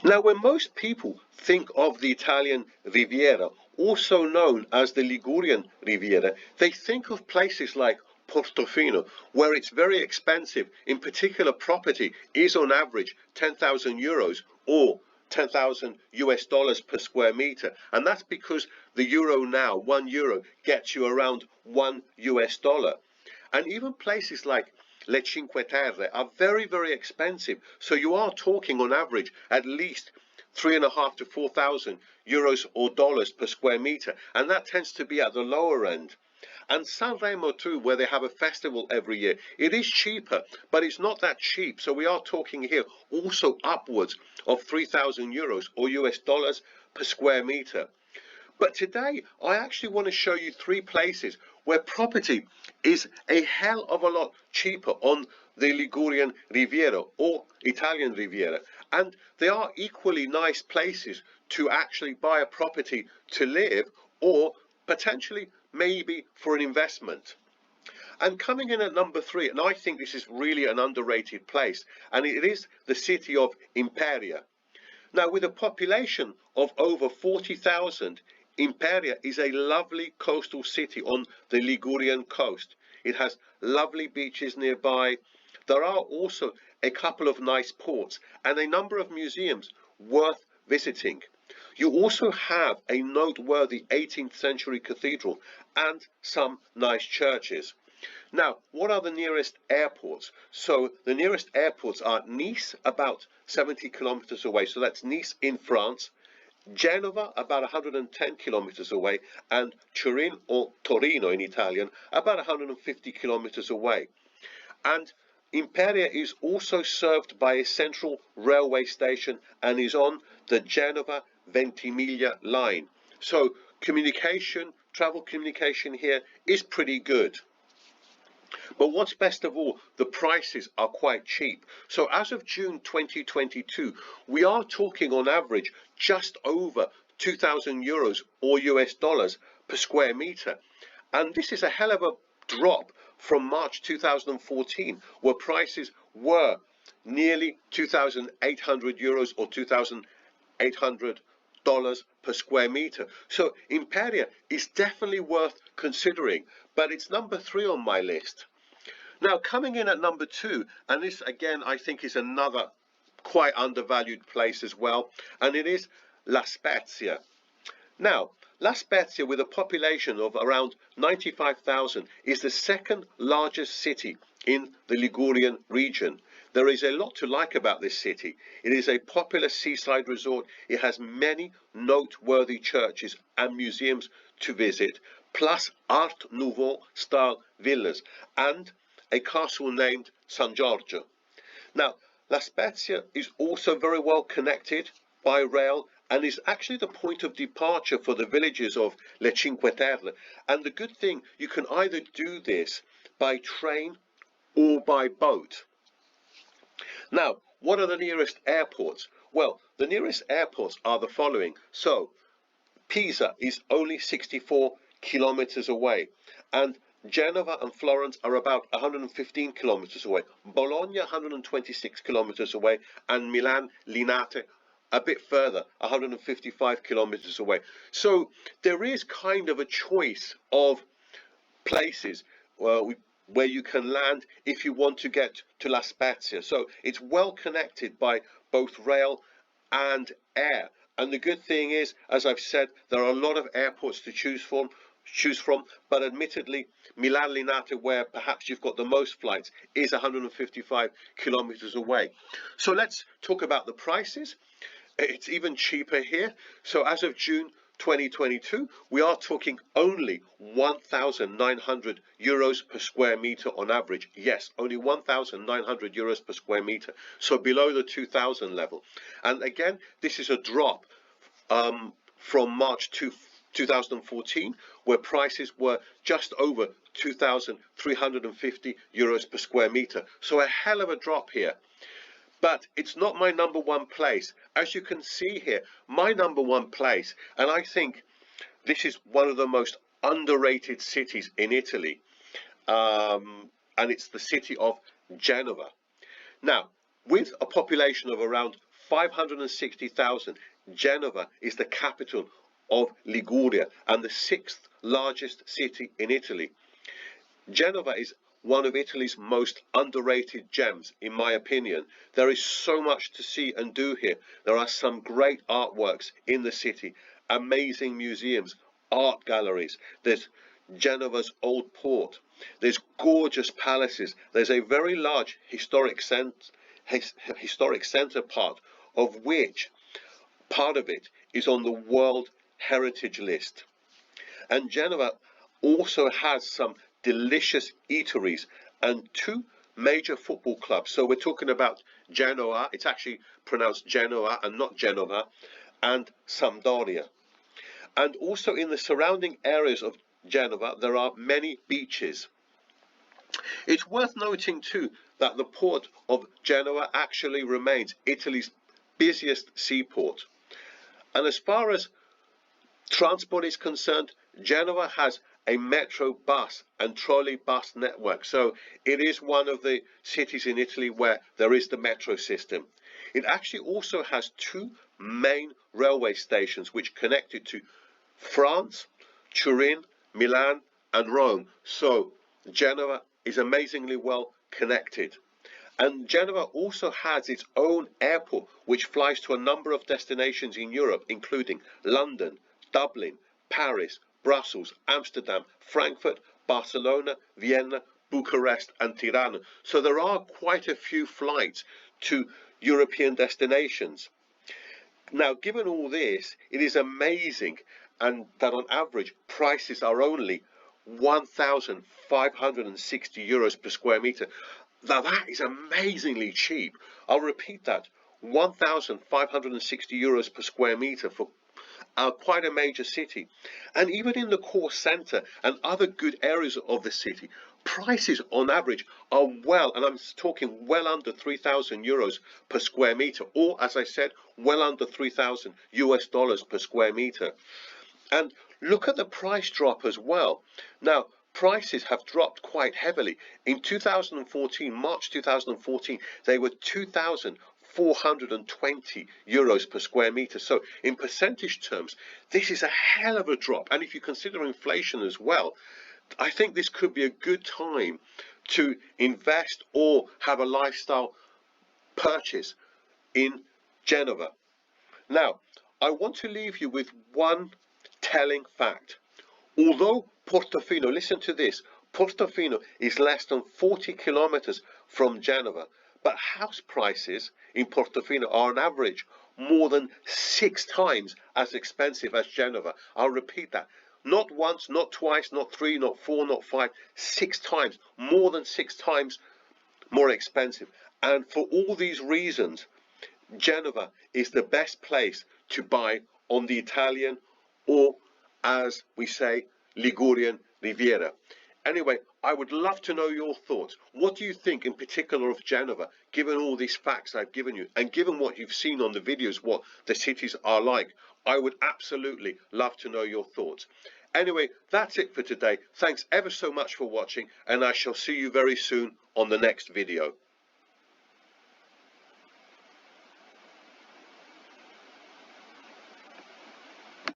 Now, when most people think of the Italian Riviera, also known as the Ligurian Riviera, they think of places like Portofino, where it's very expensive. In particular, property is on average 10,000 euros or 10,000 US dollars per square meter. And that's because the euro now, 1 euro, gets you around 1 US dollar. And even places like Le Cinque Terre are very, very expensive. So you are talking on average at least 3.5 to 4,000 euros or dollars per square meter. And that tends to be at the lower end. And San Remo too, where they have a festival every year, it is cheaper, but it's not that cheap. So we are talking here also upwards of 3,000 euros or US dollars per square meter. But today, I actually want to show you three places where property is a hell of a lot cheaper on the Ligurian Riviera or Italian Riviera. And they are equally nice places to actually buy a property to live or potentially maybe for an investment. And coming in at number 3, and I think this is really an underrated place, and it is the city of Imperia. Now, with a population of over 40,000, Imperia is a lovely coastal city on the Ligurian coast. It has lovely beaches nearby. There are also a couple of nice ports and a number of museums worth visiting. You also have a noteworthy 18th century cathedral and some nice churches. Now, what are the nearest airports? So the nearest airports are Nice, about 70 kilometers away. So that's Nice in France. Genova, about 110 kilometers away, and Turin, or Torino in Italian, about 150 kilometers away. And Imperia is also served by a central railway station and is on the Genova-Ventimiglia line. So communication, travel communication here is pretty good. But what's best of all, the prices are quite cheap. So as of June 2022, we are talking on average just over 2,000 euros or US dollars per square meter. And this is a hell of a drop from March 2014, where prices were nearly 2,800 euros or 2,800 dollars per square meter. So Imperia is definitely worth considering, but it's number 3 on my list. Now, coming in at number 2, and this again I think is another quite undervalued place as well, and it is La Spezia. Now, La Spezia, with a population of around 95,000, is the second largest city in the Ligurian region. There is a lot to like about this city. It is a popular seaside resort. It has many noteworthy churches and museums to visit, plus Art Nouveau style villas and a castle named San Giorgio. Now, La Spezia is also very well connected by rail and is actually the point of departure for the villages of Le Cinque Terre. And the good thing, you can either do this by train or by boat. Now, what are the nearest airports? Well, the nearest airports are the following. So, Pisa is only 64 kilometers away, and Genova and Florence are about 115 kilometers away, Bologna 126 kilometers away, and Milan Linate a bit further, 155 kilometers away. So there is kind of a choice of places where you can land if you want to get to La Spezia. So it's well connected by both rail and air. And the good thing is, as I've said, there are a lot of airports to choose from, but admittedly Milan Linate, where perhaps you've got the most flights, is 155 kilometers away. So let's talk about the prices. It's even cheaper here. So as of June 2022, we are talking only 1,900 euros per square meter on average. Yes, only 1,900 euros per square meter. So below the 2,000 level. And again, this is a drop from March 2014, where prices were just over 2,350 euros per square meter. So a hell of a drop here. But it's not my number one place. As you can see here, my number one place, and I think this is one of the most underrated cities in Italy, and it's the city of Genova. Now, with a population of around 560,000. Genova is the capital of Liguria and the 6th largest city in Italy. Genova is one of Italy's most underrated gems, in my opinion. There is so much to see and do here. There are some great artworks in the city, amazing museums, art galleries. There's Genova's old port. There's gorgeous palaces. There's a very large historic centre part, of which part of it is on the World Heritage List. And Genova also has some delicious eateries and 2 major football clubs. So we're talking about Genoa, it's actually pronounced Genoa and not Genova, and Sampdoria. And also in the surrounding areas of Genova there are many beaches. It's worth noting too that the port of Genoa actually remains Italy's busiest seaport. And as far as transport is concerned, Genoa has a metro bus and trolley bus network, so it is one of the cities in Italy where there is the metro system. It actually also has 2 main railway stations which connect it to France, Turin, Milan and Rome, so Genoa is amazingly well connected. And Genoa also has its own airport which flies to a number of destinations in Europe, including London, Dublin, Paris, Brussels, Amsterdam, Frankfurt, Barcelona, Vienna, Bucharest and Tirana. So there are quite a few flights to European destinations. Now, given all this, it is amazing and that on average prices are only 1,560 euros per square meter. Now that is amazingly cheap. I'll repeat that, 1,560 euros per square meter for quite a major city. And even in the core centre and other good areas of the city, prices on average are well, and I'm talking well under 3,000 euros per square meter, or as I said, well under 3,000 US dollars per square meter. And look at the price drop as well. Now, prices have dropped quite heavily. In 2014, March 2014, they were 2,420 euros per square meter. So in percentage terms, this is a hell of a drop. And if you consider inflation as well, I think this could be a good time to invest or have a lifestyle purchase in Genova. Now, I want to leave you with one telling fact. Although Portofino, listen to this, Portofino is less than 40 kilometers from Genova, but house prices in Portofino are on average more than 6 times as expensive as Genova. I'll repeat that. Not once, not twice, not 3, not 4, not 5, 6 times, more than 6 times more expensive. And for all these reasons, Genova is the best place to buy on the Italian, or as we say, Ligurian Riviera. Anyway, I would love to know your thoughts. What do you think in particular of Genova, given all these facts I've given you, and given what you've seen on the videos, what the cities are like? I would absolutely love to know your thoughts. Anyway, that's it for today. Thanks ever so much for watching, and I shall see you very soon on the next video.